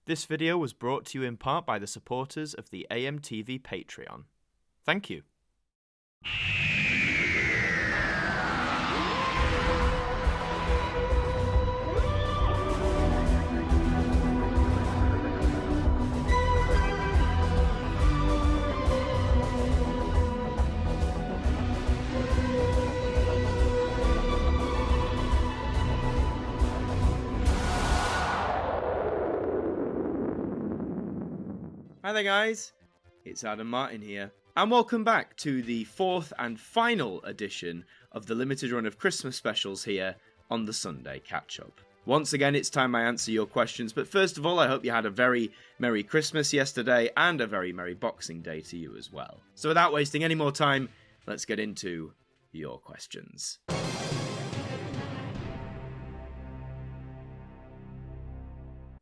This video was brought to you in part by the supporters of the AMTV Patreon. Thank you. Hi there guys, it's Adam Martyn here, and welcome back to the fourth and final edition of the limited run of Christmas specials here on the Sunday Catch-Up. Once again, it's time I answer your questions, but first of all, I hope you had a very Merry Christmas yesterday and a very Merry Boxing Day to you as well. So without wasting any more time, let's get into your questions.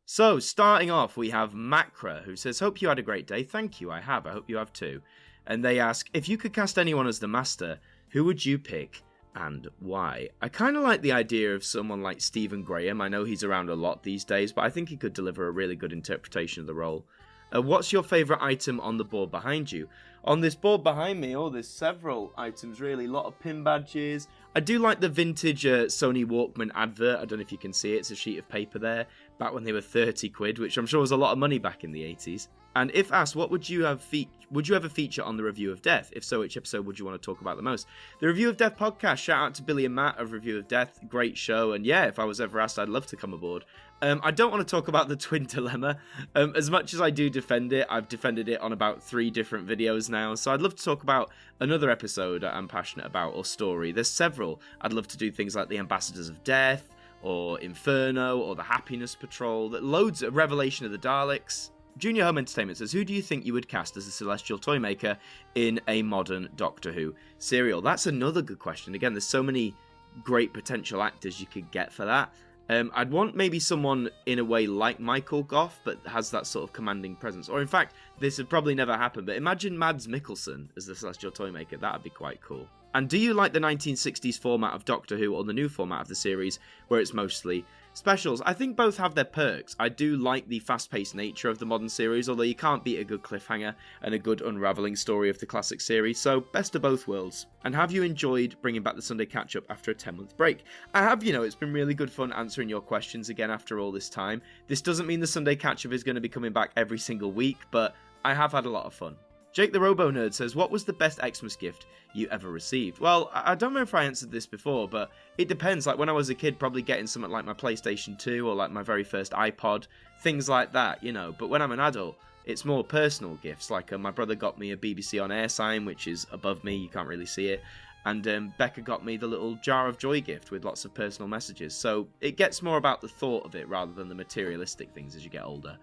So, starting off, we have Macra, who says, hope you had a great day. Thank you, I have. I hope you have too. And they ask, if you could cast anyone as the Master, who would you pick and why? I kind of like the idea of someone like Stephen Graham. I know he's around a lot these days, but I think he could deliver a really good interpretation of the role. What's your favourite item on the board behind you? On this board behind me, there's several items really, a lot of pin badges. I do like the vintage Sony Walkman advert. I don't know if you can see it, it's a sheet of paper there, back when they were 30 quid, which I'm sure was a lot of money back in the 80s. And if asked, what would you ever feature on the Review of Death? If so, which episode would you want to talk about the most? The Review of Death podcast, shout out to Billy and Matt of Review of Death, great show, and yeah, if I was ever asked, I'd love to come aboard. I don't want to talk about the Twin Dilemma. As much as I do defend it, I've defended it on about 3 different videos now, so I'd love to talk about another episode I'm passionate about, or story. There's several. I'd love to do things like the Ambassadors of Death, or Inferno, or the Happiness Patrol, loads of Revelation of the Daleks. Junior Home Entertainment says, who do you think you would cast as the Celestial Toymaker in a modern Doctor Who serial? That's another good question. Again, there's so many great potential actors you could get for that. I'd want maybe someone in a way like Michael Gough, but has that sort of commanding presence. Or in fact, this would probably never happen, but imagine Mads Mikkelsen as the Celestial Toymaker. That would be quite cool. And do you like the 1960s format of Doctor Who or the new format of the series, where it's mostly specials? I think both have their perks. I do like the fast-paced nature of the modern series, although you can't beat a good cliffhanger and a good unravelling story of the classic series, so best of both worlds. And have you enjoyed bringing back the Sunday Catch-Up after a 10-month break? I have, it's been really good fun answering your questions again after all this time. This doesn't mean the Sunday Catch-Up is going to be coming back every single week, but I have had a lot of fun. Jake the Robo Nerd says, what was the best Xmas gift you ever received? Well, I don't know if I answered this before, but it depends. Like when I was a kid, probably getting something like my PlayStation 2 or like my very first iPod, things like that, But when I'm an adult, it's more personal gifts. Like my brother got me a BBC On Air sign, which is above me, you can't really see it. And Becca got me the little Jar of Joy gift with lots of personal messages. So it gets more about the thought of it rather than the materialistic things as you get older.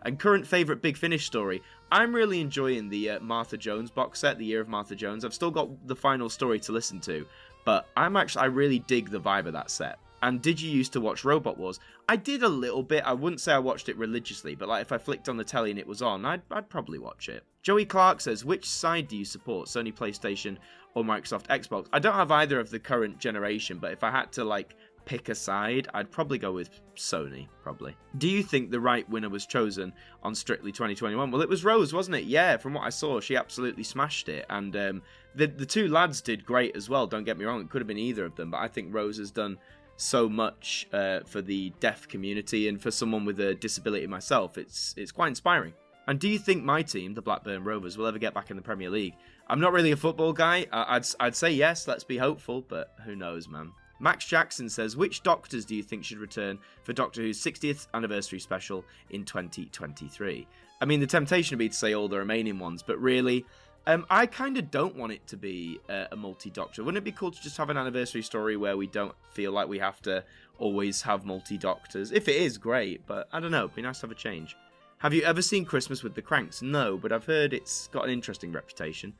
And current favourite Big Finish story, I'm really enjoying the Martha Jones box set, The Year of Martha Jones. I've still got the final story to listen to, but I really dig the vibe of that set. And did you used to watch Robot Wars? I did a little bit. I wouldn't say I watched it religiously, but like if I flicked on the telly and it was on, I'd probably watch it. Joey Clark says, which side do you support, Sony PlayStation or Microsoft Xbox? I don't have either of the current generation, but if I had to pick a side, I'd probably go with Sony, probably. Do you think the right winner was chosen on Strictly 2021? Well, it was Rose, wasn't it? Yeah, from what I saw, she absolutely smashed it. And the 2 lads did great as well, don't get me wrong. It could have been either of them, but I think Rose has done so much for the deaf community, and for someone with a disability myself, it's quite inspiring. And do you think my team, the Blackburn Rovers, will ever get back in the Premier League? I'm not really a football guy. I'd say yes, let's be hopeful, but who knows, man. Max Jackson says, which Doctors do you think should return for Doctor Who's 60th anniversary special in 2023? I mean, the temptation would be to say all the remaining ones, but really, I kind of don't want it to be a multi-Doctor. Wouldn't it be cool to just have an anniversary story where we don't feel like we have to always have multi-Doctors? If it is, great, but I don't know, it'd be nice to have a change. Have you ever seen Christmas with the Cranks? No, but I've heard it's got an interesting reputation.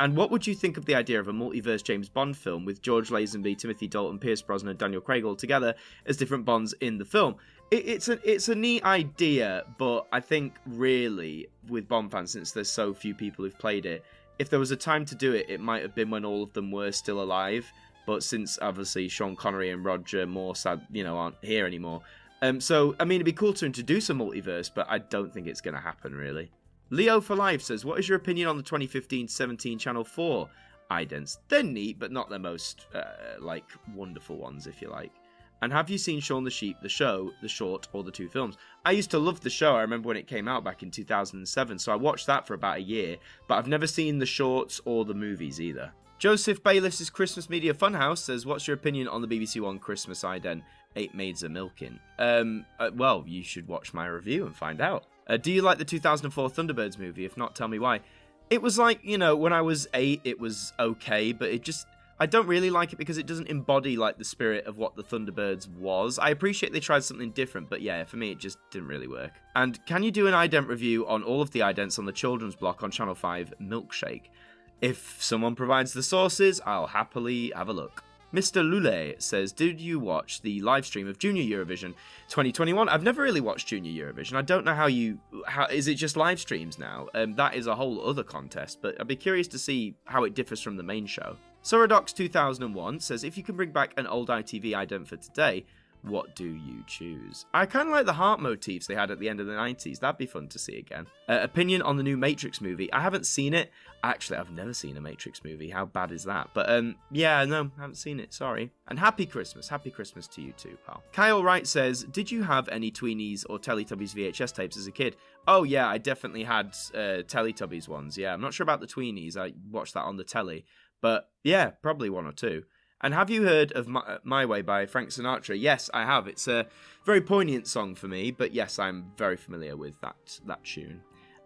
And what would you think of the idea of a multiverse James Bond film with George Lazenby, Timothy Dalton, Pierce Brosnan, and Daniel Craig all together as different Bonds in the film? It's a neat idea, but I think really with Bond fans, since there's so few people who've played it, if there was a time to do it, it might have been when all of them were still alive. But since obviously Sean Connery and Roger Moore aren't here anymore, So, I mean, it'd be cool to introduce a multiverse, but I don't think it's going to happen, really. Leo for Life says, what is your opinion on the 2015-17 Channel 4 idents? They're neat, but not the most, wonderful ones, if you like. And have you seen Shaun the Sheep, the show, the short, or the 2 films? I used to love the show. I remember when it came out back in 2007, so I watched that for about a year, but I've never seen the shorts or the movies either. Joseph Bayless's Christmas Media Funhouse says, what's your opinion on the BBC One Christmas ident, 8 Maids a Milking? Well, you should watch my review and find out. Do you like the 2004 Thunderbirds movie? If not, tell me why. It was like, when I was 8, it was okay, but I don't really like it because it doesn't embody like the spirit of what the Thunderbirds was. I appreciate they tried something different, but yeah, for me it just didn't really work. And can you do an ident review on all of the idents on the children's block on Channel 5 Milkshake? If someone provides the sources, I'll happily have a look. Mr. Lule says, did you watch the live stream of Junior Eurovision 2021? I've never really watched Junior Eurovision. I don't know how is it just live streams now? That is a whole other contest, but I'd be curious to see how it differs from the main show. Sorodox 2001 says, if you can bring back an old ITV ident for today, what do you choose? I kind of like the heart motifs they had at the end of the 90s. That'd be fun to see again. Opinion on the new Matrix movie. I haven't seen it. Actually, I've never seen a Matrix movie. How bad is that? But yeah, no, I haven't seen it. Sorry. And happy Christmas. Happy Christmas to you too, pal. Kyle Wright says, did you have any Tweenies or Teletubbies VHS tapes as a kid? Oh yeah, I definitely had Teletubbies ones. Yeah, I'm not sure about the Tweenies. I watched that on the telly. But yeah, probably 1 or 2. And have you heard of My Way by Frank Sinatra? Yes, I have. It's a very poignant song for me, but yes, I'm very familiar with that tune.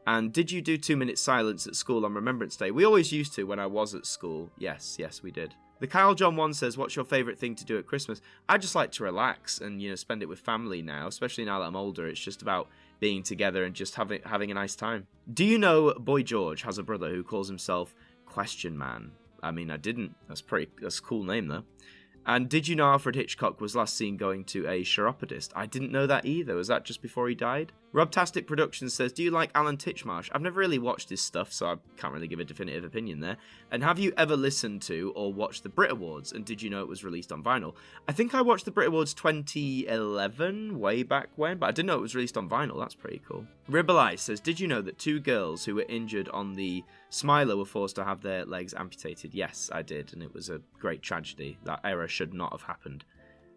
And did you do 2 minutes silence at school on Remembrance Day? We always used to when I was at school. Yes, we did. The Kyle John 1 says, what's your favourite thing to do at Christmas? I just like to relax and, spend it with family now, especially now that I'm older. It's just about being together and just having a nice time. Do you know Boy George has a brother who calls himself Question Man? I mean, I didn't. That's a cool name, though. And did you know Alfred Hitchcock was last seen going to a chiropodist? I didn't know that either. Was that just before he died? Robtastic Productions says, do you like Alan Titchmarsh? I've never really watched his stuff, so I can't really give a definitive opinion there. And have you ever listened to or watched the Brit Awards? And did you know it was released on vinyl? I think I watched the Brit Awards 2011, way back when, but I didn't know it was released on vinyl. That's pretty cool. Ribbleye says, did you know that 2 girls who were injured on the Smiler were forced to have their legs amputated? Yes, I did, and it was a great tragedy. That error should not have happened.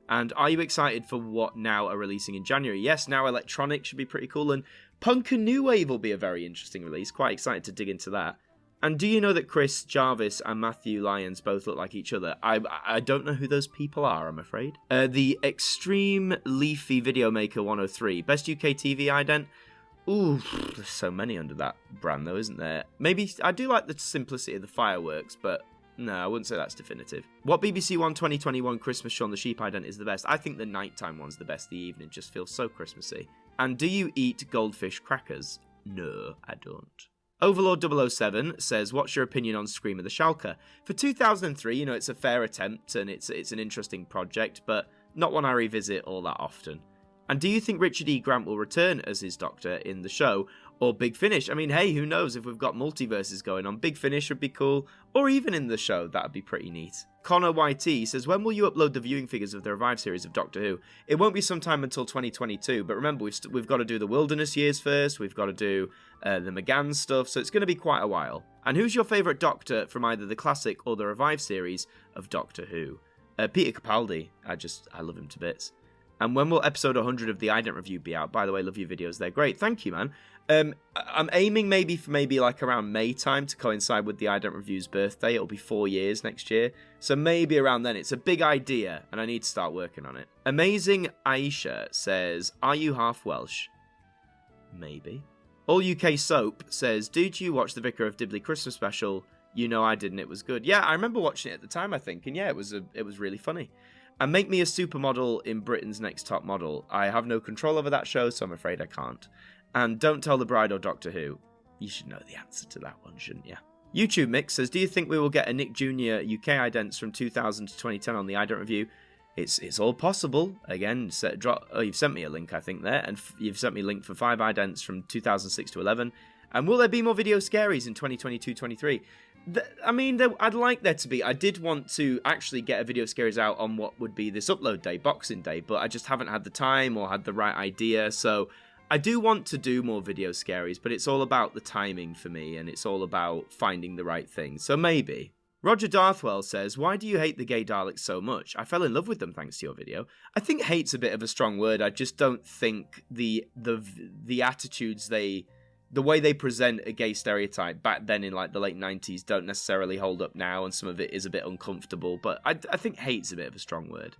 And are you excited for what Now are releasing in January? Yes, Now Electronic should be pretty cool, and Punk and New Wave will be a very interesting release. Quite excited to dig into that. And do you know that Chris Jarvis and Matthew Lyons both look like each other? I don't know who those people are, I'm afraid. The Extreme Leafy Videomaker 103. Best UK TV ident? Ooh, there's so many under that brand though, isn't there? Maybe, I do like the simplicity of the fireworks, but no, I wouldn't say that's definitive. What BBC One 2021 Christmas Shaun the Sheep ident is the best? I think the nighttime one's the best. The evening just feels so Christmassy. And do you eat goldfish crackers? No, I don't. Overlord 007 says, what's your opinion on Scream of the Schalke? For 2003, it's a fair attempt and it's an interesting project, but not one I revisit all that often. And do you think Richard E. Grant will return as his Doctor in the show? Or Big Finish? I mean, hey, who knows if we've got multiverses going on. Big Finish would be cool. Or even in the show, that would be pretty neat. Connor YT says, when will you upload the viewing figures of the Revive series of Doctor Who? It won't be sometime until 2022, but remember, we've got to do the Wilderness years first. We've got to do the McGann stuff, so it's going to be quite a while. And who's your favourite Doctor from either the classic or the Revive series of Doctor Who? Peter Capaldi. I love him to bits. And when will episode 100 of the Ident review be out? By the way, love your videos. They're great. Thank you, man. I'm aiming maybe for like around May time to coincide with the Ident review's birthday. It'll be 4 years next year. So maybe around then. It's a big idea, and I need to start working on it. Amazing Aisha says, are you half Welsh? Maybe. All UK Soap says, did you watch the Vicar of Dibley Christmas special? You know I didn't. It was good. Yeah, I remember watching it at the time, I think. And yeah, it was really funny. And Make Me a Supermodel in Britain's Next Top Model. I have no control over that show, so I'm afraid I can't. And Don't Tell the Bride or Doctor Who. You should know the answer to that one, shouldn't you? YouTube Mix says, do you think we will get a Nick Jr. UK idents from 2000 to 2010 on the Ident review? It's all possible. Again, you've sent me a link, I think, there. And you've sent me a link for 5 idents from 2006 to 11. And will there be more video scaries in 2022-23? I'd like there to be. I did want to actually get a video scaries out on what would be this upload day, Boxing Day, but I just haven't had the time or had the right idea. So I do want to do more video scaries, but it's all about the timing for me, and it's all about finding the right thing. So maybe. Roger Darthwell says, why do you hate the gay Daleks so much? I fell in love with them thanks to your video. I think hate's a bit of a strong word. I just don't think the attitudes the way they present a gay stereotype back then in like the late 90s don't necessarily hold up now, and some of it is a bit uncomfortable, but I think hate's a bit of a strong word.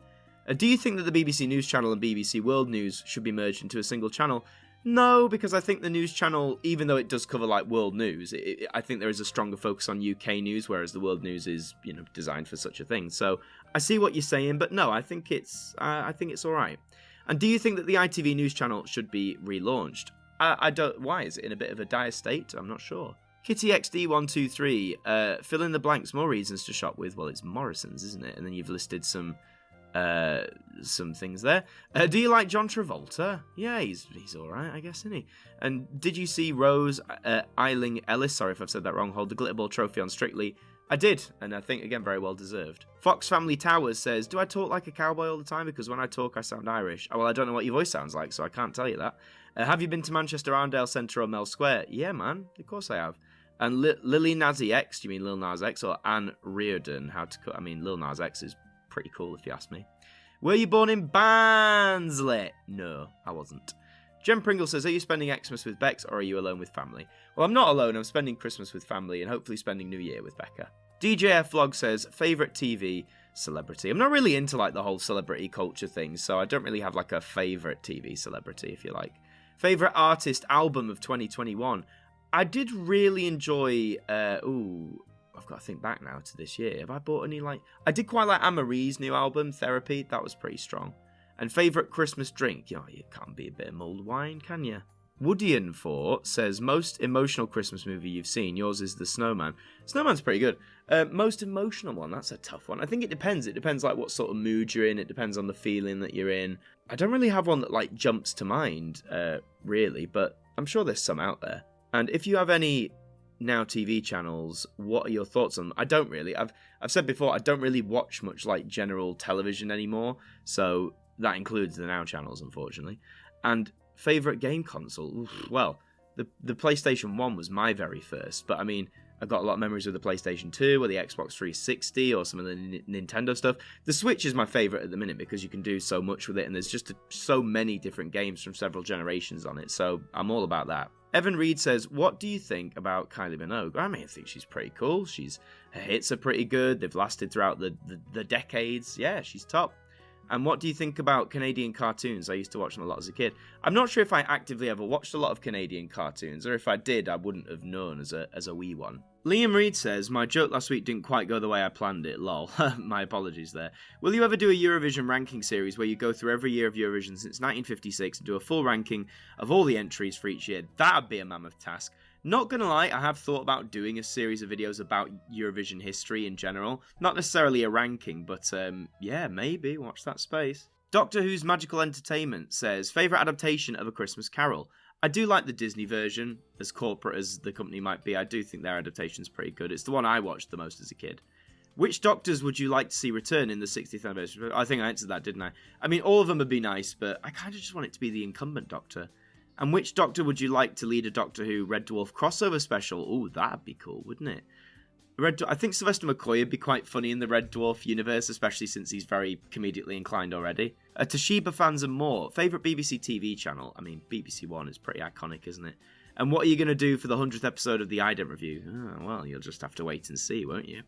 Do you think that the BBC News Channel and BBC World News should be merged into a single channel? No, because I think the news channel, even though it does cover like world news, I think there is a stronger focus on UK news, whereas the world news is, designed for such a thing. So I see what you're saying, but no, I think it's all right. And do you think that the ITV News Channel should be relaunched? I don't. Why is it in a bit of a dire state? I'm not sure. Kitty XD123, fill in the blanks. More reasons to shop with. Well, it's Morrison's, isn't it? And then you've listed some things there. Do you like John Travolta? Yeah, he's all right, I guess, isn't he? And did you see Rose Eiling Ellis? Sorry if I've said that wrong. Hold the Glitterball trophy on Strictly. I did, and I think, again, very well deserved. Fox Family Towers says, do I talk like a cowboy all the time? Because when I talk, I sound Irish. Oh, well, I don't know what your voice sounds like, so I can't tell you that. Have you been to Manchester Arndale Centre or Mel Square? Yeah, man. Of course I have. And Lily Nazi X, do you mean Lil Nas X or Anne Reardon? Lil Nas X is pretty cool if you ask me. Were you born in Barnsley? No, I wasn't. Jem Pringle says, are you spending Xmas with Bex or are you alone with family? Well, I'm not alone. I'm spending Christmas with family and hopefully spending New Year with Becca. DJF Vlog says, favourite TV celebrity. I'm not really into like the whole celebrity culture thing, so I don't really have like a favourite TV celebrity, if you like. Favourite artist album of 2021. I did really enjoy, I've got to think back now to this year. Have I bought any I did quite like Anne-Marie's new album, Therapy. That was pretty strong. And favourite Christmas drink. You can't be a bit of mulled wine, can you? Woodian4 says, most emotional Christmas movie you've seen. Yours is The Snowman. Snowman's pretty good. Most emotional one, that's a tough one. I think it depends. It depends like what sort of mood you're in. It depends on the feeling that you're in. I don't really have one that like jumps to mind, really, but I'm sure there's some out there. And if you have any Now TV channels, what are your thoughts on them? I don't really. I've said before, I don't really watch much like general television anymore, so that includes the Now channels, unfortunately. And favourite game console? Well, the PlayStation 1 was my very first, but I mean, I've got a lot of memories of the PlayStation 2 or the Xbox 360 or some of the Nintendo stuff. The Switch is my favourite at the minute because you can do so much with it, and there's just so many different games from several generations on it, so I'm all about that. Evan Reed says, what do you think about Kylie Minogue? I think she's pretty cool. Her hits are pretty good. They've lasted throughout the decades. Yeah, she's top. And what do you think about Canadian cartoons? I used to watch them a lot as a kid. I'm not sure if I actively ever watched a lot of Canadian cartoons, or if I did, I wouldn't have known as a wee one. Liam Reed says, my joke last week didn't quite go the way I planned it, lol. My apologies there. Will you ever do a Eurovision ranking series where you go through every year of Eurovision since 1956 and do a full ranking of all the entries for each year? That'd be a mammoth task. Not gonna lie, I have thought about doing a series of videos about Eurovision history in general. Not necessarily a ranking, but yeah, maybe. Watch that space. Doctor Who's Magical Entertainment says, favourite adaptation of A Christmas Carol? I do like the Disney version. As corporate as the company might be, I do think their adaptation's pretty good. It's the one I watched the most as a kid. Which Doctors would you like to see return in the 60th anniversary? I think I answered that, didn't I? I mean, all of them would be nice, but I kind of just want it to be the incumbent Doctor. And which Doctor would you like to lead a Doctor Who Red Dwarf crossover special? Ooh, that'd be cool, wouldn't it? I think Sylvester McCoy would be quite funny in the Red Dwarf universe, especially since he's very comedically inclined already. Toshiba fans and more. Favourite BBC TV channel? I mean, BBC One is pretty iconic, isn't it? And what are you going to do for the 100th episode of the Ident review? Oh, well, you'll just have to wait and see, won't you?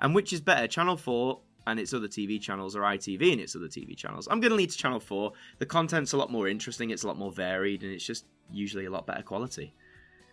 And which is better, Channel 4 and its other TV channels, or ITV and its other TV channels? I'm going to lead to Channel 4. The content's a lot more interesting, it's a lot more varied, and it's just usually a lot better quality.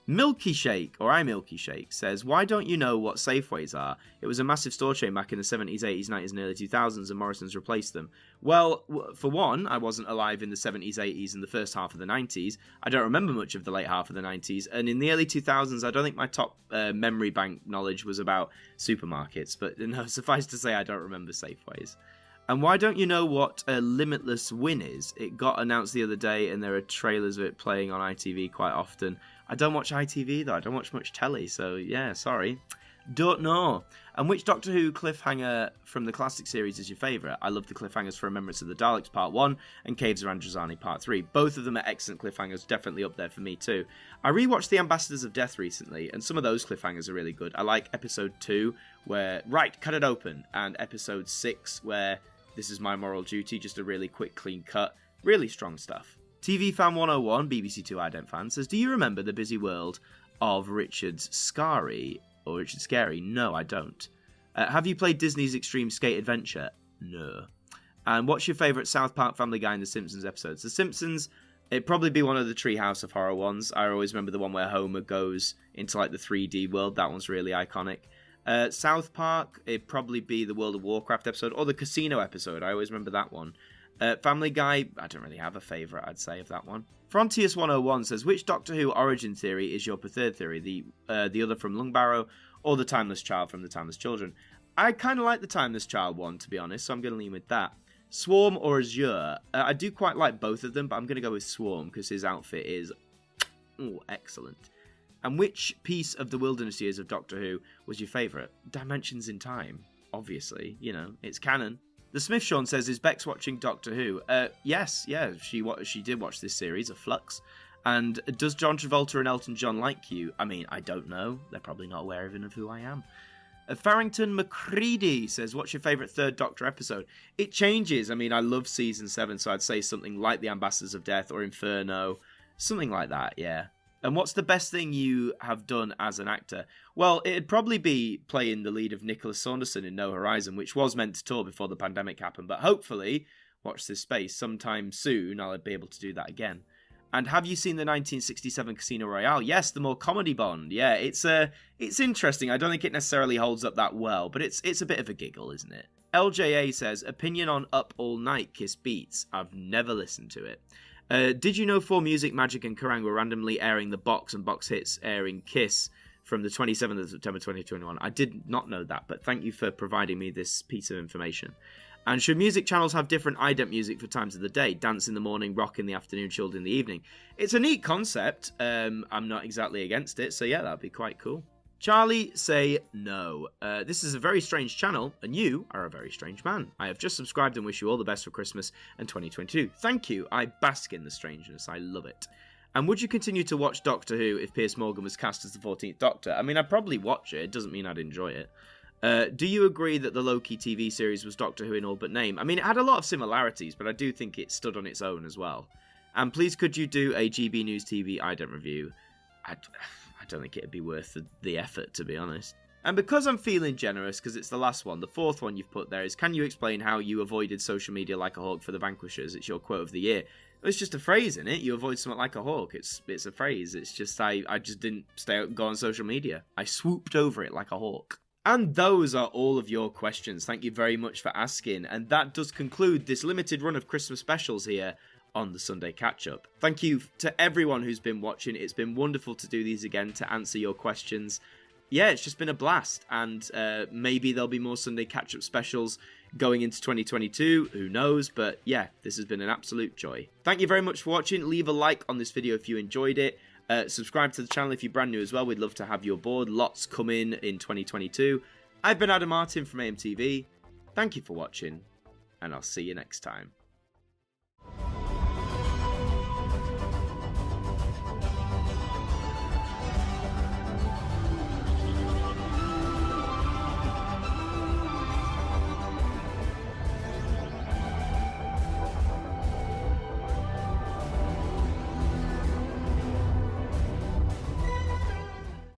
Milky Shake, or iMilky Shake, says, why don't you know what Safeways are? It was a massive store chain back in the 70s, 80s, 90s and early 2000s, and Morrison's replaced them. Well, for one, I wasn't alive in the 70s, 80s and the first half of the 90s. I don't remember much of the late half of the 90s, and in the early 2000s, I don't think my top memory bank knowledge was about supermarkets, but no, suffice to say, I don't remember Safeways. And why don't you know what a Limitless Win is? It got announced the other day, and there are trailers of it playing on ITV quite often. I don't watch ITV, though. I don't watch much telly, so yeah, sorry. Don't know. And which Doctor Who cliffhanger from the classic series is your favourite? I love the cliffhangers for Remembrance of the Daleks Part 1 and Caves of Androzani Part 3. Both of them are excellent cliffhangers, definitely up there for me too. I rewatched The Ambassadors of Death recently, and some of those cliffhangers are really good. I like Episode 2, where, right, cut it open, and Episode 6, where this is my moral duty, just a really quick, clean cut. Really strong stuff. TV Fan 101, BBC Two Ident fan, says, do you remember the busy world of Richard's Scary? Or Richard Scary? No, I don't. Have you played Disney's Extreme Skate Adventure? No. And what's your favourite South Park, Family Guy, and The Simpsons episodes? The Simpsons, it'd probably be one of the Treehouse of Horror ones. I always remember the one where Homer goes into like the 3D world. That one's really iconic. South Park, it'd probably be the World of Warcraft episode or the Casino episode. I always remember that one. Family Guy, I don't really have a favourite, I'd say, of that one. Frontiers 101 says, which Doctor Who origin theory is your preferred theory? The other from Lungbarrow or the Timeless Child from the Timeless Children? I kind of like the Timeless Child one, to be honest, so I'm going to lean with that. Swarm or Azure? I do quite like both of them, but I'm going to go with Swarm because his outfit is excellent. And which piece of the Wilderness Years of Doctor Who was your favourite? Dimensions in Time, obviously. You know, it's canon. The Smith Sean says, is Bex watching Doctor Who? Yes, she did watch this series of Flux. And does John Travolta and Elton John like you? I mean, I don't know. They're probably not aware even of who I am. Farrington McCready says, what's your favourite Third Doctor episode? It changes. I mean, I love Season 7, so I'd say something like The Ambassadors of Death or Inferno. Something like that, yeah. And what's the best thing you have done as an actor? Well, it'd probably be playing the lead of Nicholas Saunderson in No Horizon, which was meant to tour before the pandemic happened. But hopefully, watch this space, sometime soon I'll be able to do that again. And have you seen the 1967 Casino Royale? Yes, the more comedy Bond. Yeah, it's interesting. I don't think it necessarily holds up that well, but it's a bit of a giggle, isn't it? LJA says, opinion on Up All Night Kiss Beats. I've never listened to it. Did you know 4Music, Magic and Kerrang were randomly airing the box and box hits airing Kiss from the 27th of September 2021? I did not know that, but thank you for providing me this piece of information. And should music channels have different ident music for times of the day? Dance in the morning, rock in the afternoon, chilled in the evening. It's a neat concept. I'm not exactly against it, so yeah, that'd be quite cool. Charlie say no. This is a very strange channel, and you are a very strange man. I have just subscribed and wish you all the best for Christmas and 2022. Thank you. I bask in the strangeness. I love it. And would you continue to watch Doctor Who if Piers Morgan was cast as the 14th Doctor? I mean, I'd probably watch it. It doesn't mean I'd enjoy it. Do you agree that the Loki TV series was Doctor Who in all but name? I mean, it had a lot of similarities, but I do think it stood on its own as well. And please, could you do a GB News TV ident review? I don't think it'd be worth the effort, to be honest. And because I'm feeling generous, because it's the last one, the fourth one you've put there is, can you explain how you avoided social media like a hawk for the Vanquishers? It's your quote of the year. It's just a phrase, isn't it? You avoid something like a hawk. It's a phrase. It's just I just didn't go on social media. I swooped over it like a hawk. And those are all of your questions. Thank you very much for asking. And that does conclude this limited run of Christmas specials here on the Sunday Catch-Up. Thank you to everyone who's been watching. It's been wonderful to do these again, to answer your questions. Yeah, it's just been a blast. And maybe there'll be more Sunday Catch-Up specials going into 2022. Who knows? But yeah, this has been an absolute joy. Thank you very much for watching. Leave a like on this video if you enjoyed it. Subscribe to the channel if you're brand new as well. We'd love to have you aboard. Lots coming in 2022. I've been Adam Martyn from AMTV. Thank you for watching, and I'll see you next time.